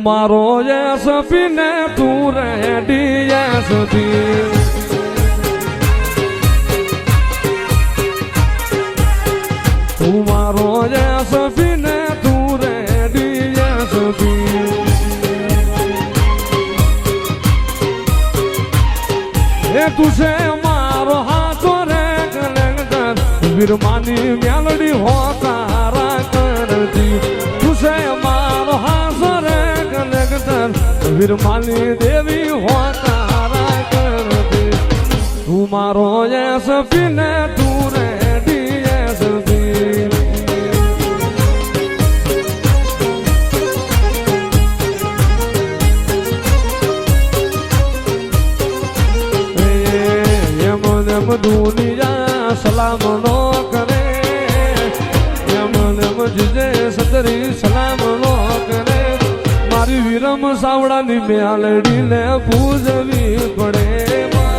મારો યશપી ને તું રેડી યશપી તું મારો યશપી ને તું રેડી યશપી એ તું છે મારો હાથો રે કલેક્ટર વીરમાની મેલડી હો તારા કરતી તું છે મારો હાથો રે વીરમાલી દેવી હો તારા કરતી તું મારો યશપી ને તું રેડી યશપી એમ દુનિયા સલામ નો કરે એમ જીજે સતરી સલામ નો કરે મારી વીરમ સાવડાની મેલડીને પૂજવી પડે